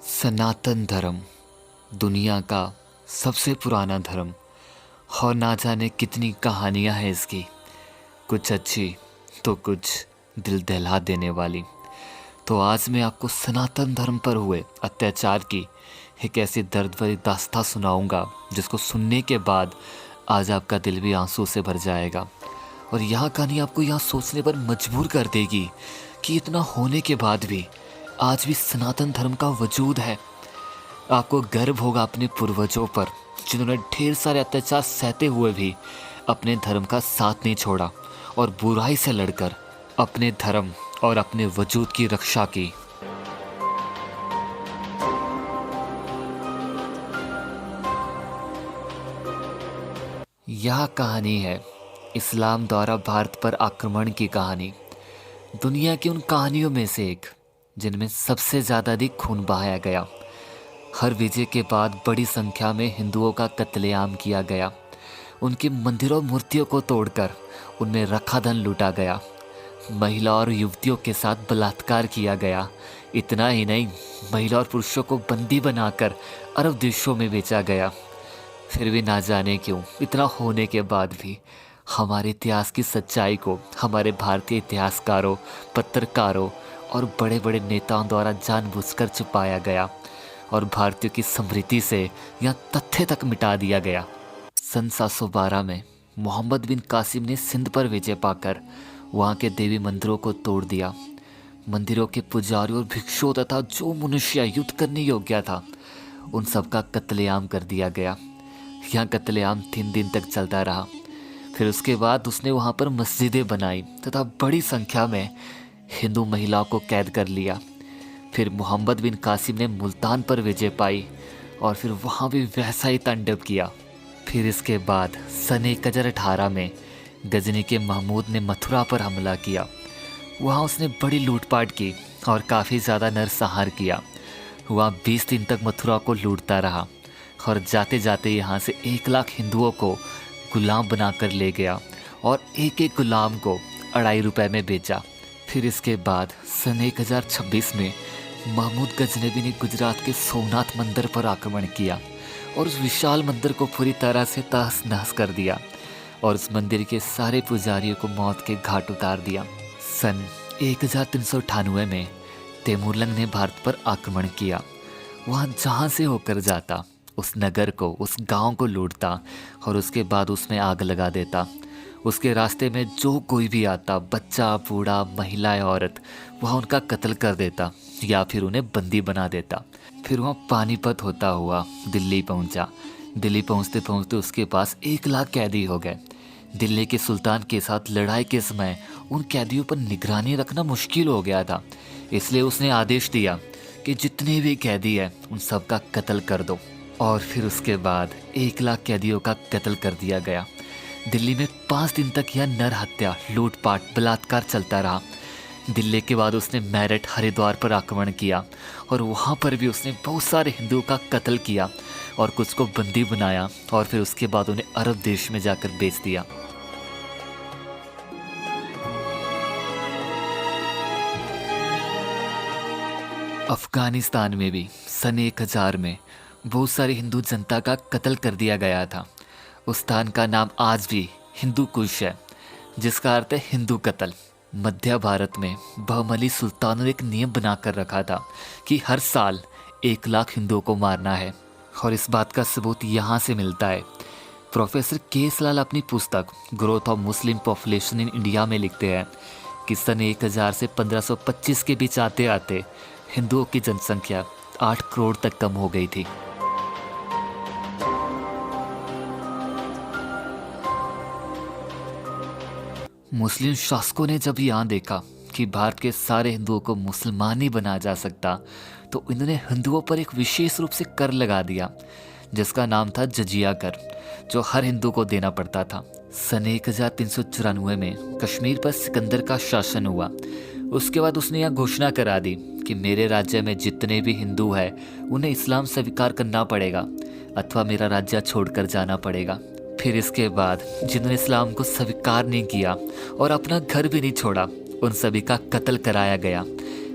सनातन धर्म दुनिया का सबसे पुराना धर्म और ना जाने कितनी कहानियां हैं इसकी। कुछ अच्छी तो कुछ दिल दहला देने वाली। तो आज मैं आपको सनातन धर्म पर हुए अत्याचार की एक ऐसी दर्द भरी दास्तां सुनाऊंगा जिसको सुनने के बाद आज आपका दिल भी आंसू से भर जाएगा। और यह कहानी आपको यहाँ सोचने पर मजबूर कर देगी कि इतना होने के बाद भी आज भी सनातन धर्म का वजूद है। आपको गर्व होगा अपने पूर्वजों पर जिन्होंने ढेर सारे अत्याचार सहते हुए भी अपने धर्म का साथ नहीं छोड़ा और बुराई से लड़कर अपने धर्म और अपने वजूद की रक्षा की। यह कहानी है इस्लाम द्वारा भारत पर आक्रमण की कहानी। दुनिया की उन कहानियों में से एक जिनमें सबसे ज़्यादा अधिक खून बहाया गया। हर विजय के बाद बड़ी संख्या में हिंदुओं का कत्लेआम किया गया। उनके मंदिरों मूर्तियों को तोड़कर उनमें रखा धन लूटा गया। महिला और युवतियों के साथ बलात्कार किया गया। इतना ही नहीं, महिला और पुरुषों को बंदी बनाकर अरब देशों में बेचा गया। फिर भी ना जाने क्यों इतना होने के बाद भी हमारे इतिहास की सच्चाई को हमारे भारतीय इतिहासकारों, पत्रकारों और बड़े बड़े नेताओं द्वारा जानबूझकर छुपाया गया और भारतीयों की स्मृति से यह तथ्य तक मिटा दिया गया। सन 712 में मोहम्मद बिन कासिम ने सिंध पर विजय पाकर वहाँ के देवी मंदिरों को तोड़ दिया। मंदिरों के पुजारियों और भिक्षुओं तथा जो मनुष्य युद्ध करने योग्य था उन सबका कत्लेआम कर दिया गया। यह कत्लेआम 3 दिन तक चलता रहा। फिर उसके बाद उसने वहाँ पर मस्जिदें बनाई तथा बड़ी संख्या में हिंदू महिलाओं को कैद कर लिया। फिर मोहम्मद बिन कासिम ने मुल्तान पर विजय पाई और फिर वहाँ भी वैसा ही तांडव किया। फिर इसके बाद सन 1018 में गजनी के महमूद ने मथुरा पर हमला किया। वहाँ उसने बड़ी लूटपाट की और काफ़ी ज़्यादा नरसंहार किया। वहाँ 20 दिन तक मथुरा को लूटता रहा और जाते जाते यहाँ से 1 लाख हिंदुओं को गुलाम बनाकर ले गया और एक एक गुलाम को 2.5 रुपये में बेचा। फिर इसके बाद सन 1026 में महमूद गजनबी ने गुजरात के सोमनाथ मंदिर पर आक्रमण किया और उस विशाल मंदिर को पूरी तरह से तहस नहस कर दिया और उस मंदिर के सारे पुजारियों को मौत के घाट उतार दिया। सन 1398 में तैमूरलंग ने भारत पर आक्रमण किया। वहाँ जहाँ से होकर जाता उस नगर को, उस गांव को लूटता और उसके बाद उसमें आग लगा देता। उसके रास्ते में जो कोई भी आता, बच्चा, बूढ़ा, महिला या औरत, वहाँ उनका कत्ल कर देता या फिर उन्हें बंदी बना देता। फिर वहाँ पानीपत होता हुआ दिल्ली पहुँचा। दिल्ली पहुँचते पहुँचते उसके पास 1 लाख कैदी हो गए। दिल्ली के सुल्तान के साथ लड़ाई के समय उन कैदियों पर निगरानी रखना मुश्किल हो गया था। इसलिए उसने आदेश दिया कि जितने भी कैदी हैं उन सब का कत्ल कर दो। और फिर उसके बाद 1 लाख कैदियों का कत्ल कर दिया गया। दिल्ली में 5 दिन तक यह नर हत्या, लूटपाट, बलात्कार चलता रहा। दिल्ली के बाद उसने मेरठ, हरिद्वार पर आक्रमण किया और वहाँ पर भी उसने बहुत सारे हिंदुओं का कत्ल किया और कुछ को बंदी बनाया और फिर उसके बाद उन्हें अरब देश में जाकर बेच दिया। अफगानिस्तान में भी सन 1000 में बहुत सारी हिंदू जनता का कत्ल कर दिया गया था। उस स्थान का नाम आज भी हिंदू कुश है, जिसका अर्थ है हिंदू कत्ल। मध्य भारत में बहमनी सुल्तानों ने एक नियम बनाकर रखा था कि हर साल 1 लाख हिंदुओं को मारना है और इस बात का सबूत यहाँ से मिलता है। प्रोफेसर केएस लाल अपनी पुस्तक growth of Muslim population in India में लिखते हैं कि सन 1000 से 1525 के बीच आते आते हिंदुओं की जनसंख्या 8 करोड़ तक कम हो गई थी। मुस्लिम शासकों ने जब यहाँ देखा कि भारत के सारे हिंदुओं को मुसलमान ही बनाया जा सकता तो इन्होंने हिंदुओं पर एक विशेष रूप से कर लगा दिया जिसका नाम था जजिया कर, जो हर हिंदू को देना पड़ता था। सन 1394 में कश्मीर पर सिकंदर का शासन हुआ। उसके बाद उसने यह घोषणा करा दी कि मेरे राज्य में जितने भी हिंदू हैं उन्हें इस्लाम स्वीकार करना पड़ेगा अथवा मेरा राज्य छोड़कर जाना पड़ेगा। फिर इसके बाद जिन्होंने इस्लाम को स्वीकार नहीं किया और अपना घर भी नहीं छोड़ा उन सभी का कत्ल कराया गया।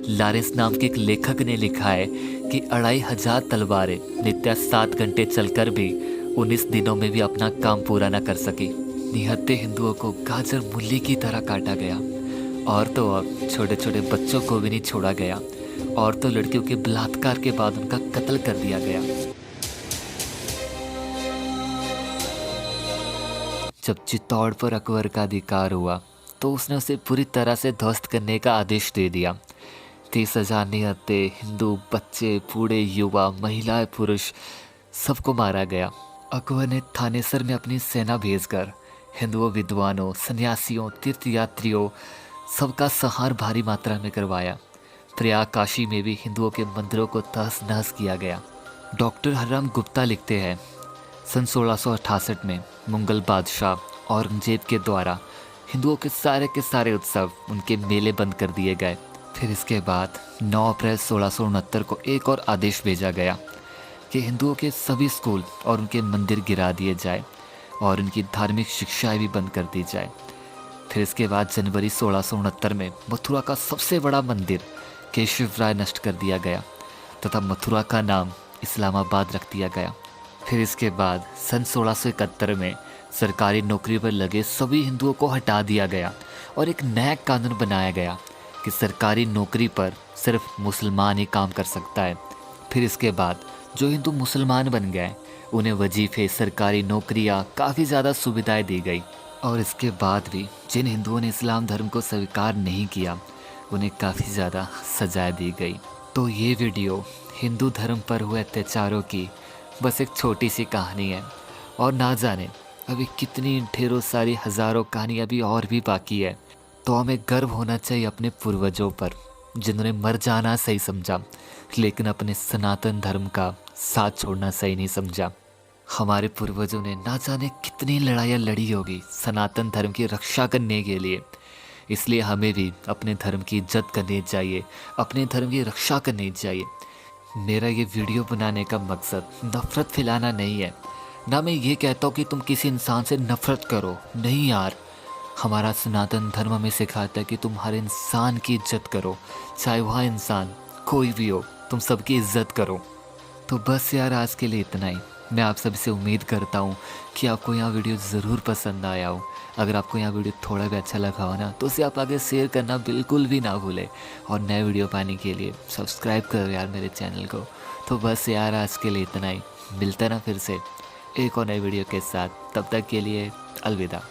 लारेंस नाम के एक लेखक ने लिखा है कि 2500 तलवारें नित्य 7 घंटे चलकर भी 19 दिनों में भी अपना काम पूरा न कर सकी। निहत्थे हिंदुओं को गाजर मूली की तरह काटा गया। और तो और छोटे छोटे बच्चों को भी नहीं छोड़ा गया। और तो लड़कियों के बलात्कार के बाद उनका कत्ल कर दिया गया। जब चित्तौड़ पर अकबर का अधिकार हुआ तो उसने उसे पूरी तरह से ध्वस्त करने का आदेश दे दिया। 30,000 निहत्थे हिंदू बच्चे, बूढ़े, युवा, महिलाएं, पुरुष सबको मारा गया। अकबर ने थानेसर में अपनी सेना भेजकर हिंदुओं, विद्वानों, सन्यासियों, तीर्थयात्रियों सबका संहार भारी मात्रा में करवाया। प्रयाग, काशी में भी हिंदुओं के मंदिरों को तहस नहस किया गया। डॉक्टर हरराम गुप्ता लिखते हैं, सन 1668 में मुगल बादशाह औरंगजेब के द्वारा हिंदुओं के सारे उत्सव, उनके मेले बंद कर दिए गए। फिर इसके बाद 9 अप्रैल 1669 को एक और आदेश भेजा गया कि हिंदुओं के सभी स्कूल और उनके मंदिर गिरा दिए जाए और उनकी धार्मिक शिक्षाएं भी बंद कर दी जाए। फिर इसके बाद जनवरी 1669 में मथुरा का सबसे बड़ा मंदिर केशव राय नष्ट कर दिया गया तथा मथुरा का नाम इस्लामाबाद रख दिया गया। फिर इसके बाद सन 1671 में सरकारी नौकरी पर लगे सभी हिंदुओं को हटा दिया गया और एक नया कानून बनाया गया कि सरकारी नौकरी पर सिर्फ मुसलमान ही काम कर सकता है। फिर इसके बाद जो हिंदू मुसलमान बन गए उन्हें वजीफे, सरकारी नौकरियां, काफ़ी ज़्यादा सुविधाएं दी गई। और इसके बाद भी जिन हिंदुओं ने इस्लाम धर्म को स्वीकार नहीं किया उन्हें काफ़ी ज़्यादा सजाएं दी गई। तो ये वीडियो हिंदू धर्म पर हुए अत्याचारों की बस एक छोटी सी कहानी है। और ना जाने अभी कितनी ढेरों सारी हज़ारों कहानियाँ अभी और भी बाकी है। तो हमें गर्व होना चाहिए अपने पूर्वजों पर जिन्होंने मर जाना सही समझा लेकिन अपने सनातन धर्म का साथ छोड़ना सही नहीं समझा। हमारे पूर्वजों ने ना जाने कितनी लड़ाइयाँ लड़ी होगी सनातन धर्म की रक्षा करने के लिए। इसलिए हमें भी अपने धर्म की इज्जत करनी चाहिए, अपने धर्म की रक्षा करनी चाहिए। मेरा ये वीडियो बनाने का मकसद नफ़रत फैलाना नहीं है, ना मैं ये कहता हूँ कि तुम किसी इंसान से नफ़रत करो। नहीं यार, हमारा सनातन धर्म हमें सिखाता है कि तुम हर इंसान की इज्जत करो, चाहे वह इंसान कोई भी हो, तुम सबकी इज्जत करो। तो बस यार आज के लिए इतना ही। मैं आप सबसे उम्मीद करता हूँ कि आपको यहाँ वीडियो ज़रूर पसंद आया हो। अगर आपको यहाँ वीडियो थोड़ा भी अच्छा लगा हो ना तो उसे आप आगे शेयर करना बिल्कुल भी ना भूलें। और नए वीडियो पाने के लिए सब्सक्राइब करो यार मेरे चैनल को। तो बस यार आज के लिए इतना ही। मिलता ना फिर से एक और नए वीडियो के साथ। तब तक के लिए अलविदा।